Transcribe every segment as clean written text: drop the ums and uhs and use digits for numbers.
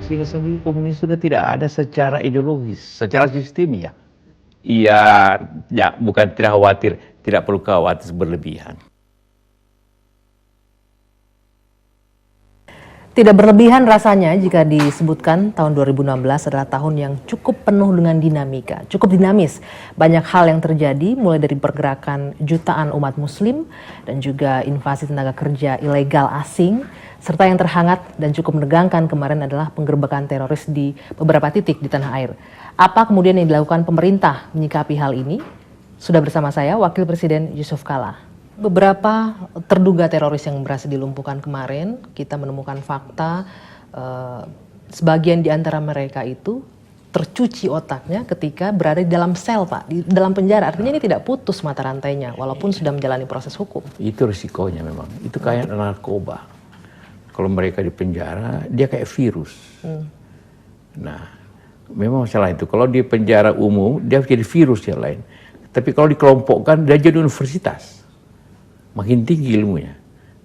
Sehingga sendiri komunis sudah tidak ada secara ideologis, secara sistem ya. Iya, ya bukan tidak khawatir, tidak perlu khawatir berlebihan. Tidak berlebihan rasanya jika disebutkan tahun 2016 adalah tahun yang cukup penuh dengan dinamika, cukup dinamis. Banyak hal yang terjadi mulai dari pergerakan jutaan umat muslim dan juga invasi tenaga kerja ilegal asing, serta yang terhangat dan cukup menegangkan kemarin adalah penggerbekan teroris di beberapa titik di tanah air. Apa kemudian yang dilakukan pemerintah menyikapi hal ini? Sudah bersama saya Wakil Presiden Yusuf Kala. Beberapa terduga teroris yang berhasil dilumpuhkan kemarin, kita menemukan fakta sebagian di antara mereka itu tercuci otaknya ketika berada di dalam sel, Pak, di dalam penjara. Artinya ini tidak putus mata rantainya, walaupun sudah menjalani proses hukum. Itu risikonya memang. Itu kayak narkoba. Kalau mereka di penjara, dia kayak virus. Nah, memang masalah itu. Kalau di penjara umum, dia jadi virus yang lain. Tapi kalau dikelompokkan, dia jadi universitas. Makin tinggi ilmunya.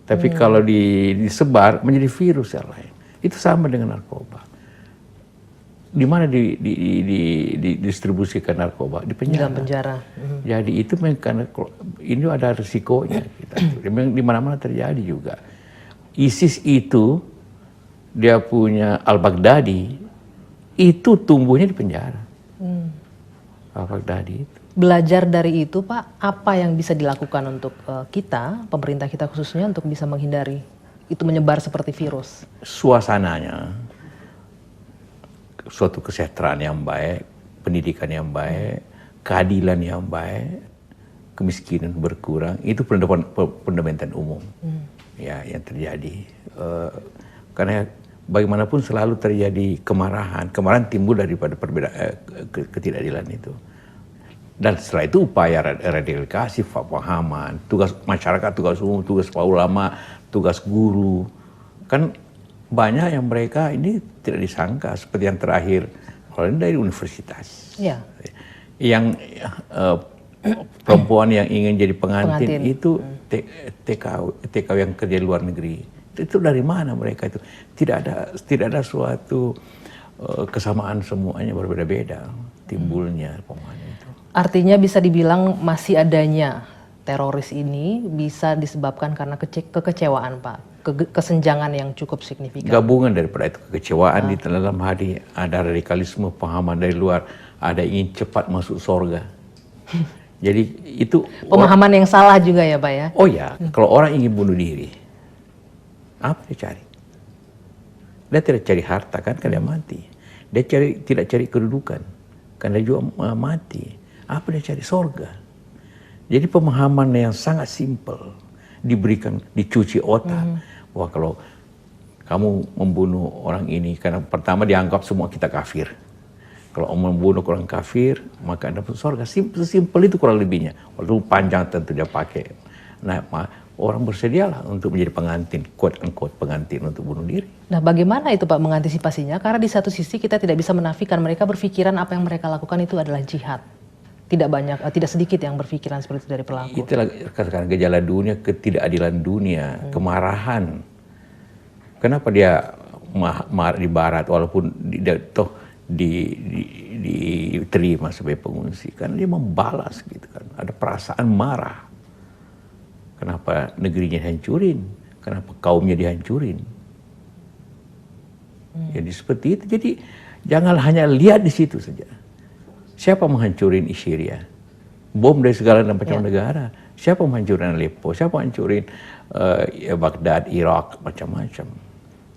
Tapi kalau disebar menjadi virus yang lain. Itu sama dengan narkoba. Di mana didistribusikan narkoba? Di penjara. Dalam penjara. Jadi itu karena ini ada risikonya. Memang di mana-mana terjadi juga. ISIS itu dia punya Al-Baghdadi itu tumbuhnya di penjara. Al-Baghdadi itu. Belajar dari itu, Pak, apa yang bisa dilakukan untuk kita, pemerintah kita khususnya, untuk bisa menghindari itu menyebar seperti virus? Suasananya, suatu kesejahteraan yang baik, pendidikan yang baik, keadilan yang baik, kemiskinan berkurang, itu fundamental umum ya yang terjadi. Karena bagaimanapun selalu terjadi kemarahan timbul daripada ketidakadilan itu. Dan setelah itu upaya radikalisasi, pemahaman, tugas masyarakat, tugas umum, tugas ulama, tugas guru. Kan banyak yang mereka ini tidak disangka, seperti yang terakhir, kalau ini dari universitas. Ya. Yang perempuan yang ingin jadi pengantin. Itu TKW yang kerja di luar negeri. Itu dari mana mereka itu? Tidak ada suatu kesamaan, semuanya berbeda-beda timbulnya pemahaman itu. Artinya bisa dibilang masih adanya teroris ini bisa disebabkan karena kekecewaan, Pak, kesenjangan yang cukup signifikan. Gabungan daripada itu, kekecewaan di dalam hati, ada radikalisme pahaman dari luar, ada ingin cepat masuk surga. Jadi itu pemahaman yang salah juga ya, Pak ya? Oh ya, kalau orang ingin bunuh diri, apa dia cari? Dia tidak cari harta kan, karena dia mati. Dia tidak cari kedudukan, karena dia juga mati. Apa dia cari? Sorga. Jadi pemahaman yang sangat simpel diberikan, dicuci otak. Wah, kalau kamu membunuh orang ini, karena pertama dianggap semua kita kafir. Kalau membunuh orang kafir, maka dapat sorga. Simpel itu kurang lebihnya. Walaupun panjang tentu dia pakai. Nah, orang bersedialah untuk menjadi pengantin, quote unquote pengantin untuk bunuh diri. Nah, bagaimana itu, Pak, mengantisipasinya? Karena di satu sisi kita tidak bisa menafikan mereka berpikiran apa yang mereka lakukan itu adalah jihad. Tidak sedikit yang berpikiran seperti itu dari pelaku. Itulah katakan gejala dunia, ketidakadilan dunia, kemarahan. Kenapa dia marah di barat walaupun diterima sebagai pengungsi? Karena dia membalas gitu kan. Ada perasaan marah. Kenapa negerinya dihancurin? Kenapa kaumnya dihancurin? Jadi seperti itu. Jadi jangan hanya lihat di situ saja. Siapa menghancurin Syria? Bom dari segala macam negara. Siapa menghancurin Aleppo? Siapa menghancurin Baghdad, Irak, macam-macam.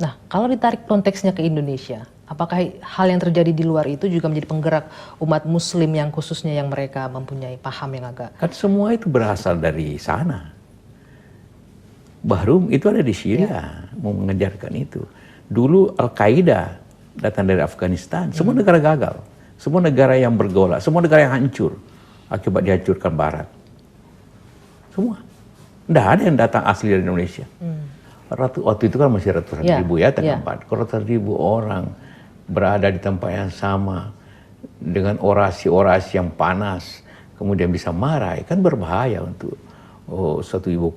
Nah, kalau ditarik konteksnya ke Indonesia, apakah hal yang terjadi di luar itu juga menjadi penggerak umat muslim yang khususnya yang mereka mempunyai paham yang agak... Kan semua itu berasal dari sana. Bahrum itu ada di Syria, mau mengejarkan itu. Dulu Al-Qaeda datang dari Afghanistan, semua negara gagal. Semua negara yang bergolak, semua negara yang hancur akibat dihancurkan Barat. Semua. Tidak ada yang datang asli dari Indonesia. Waktu itu kan masih ratusan ribu ya, ratusan ribu orang berada di tempat yang sama dengan orasi-orasi yang panas, kemudian bisa marah, kan berbahaya untuk satu ibu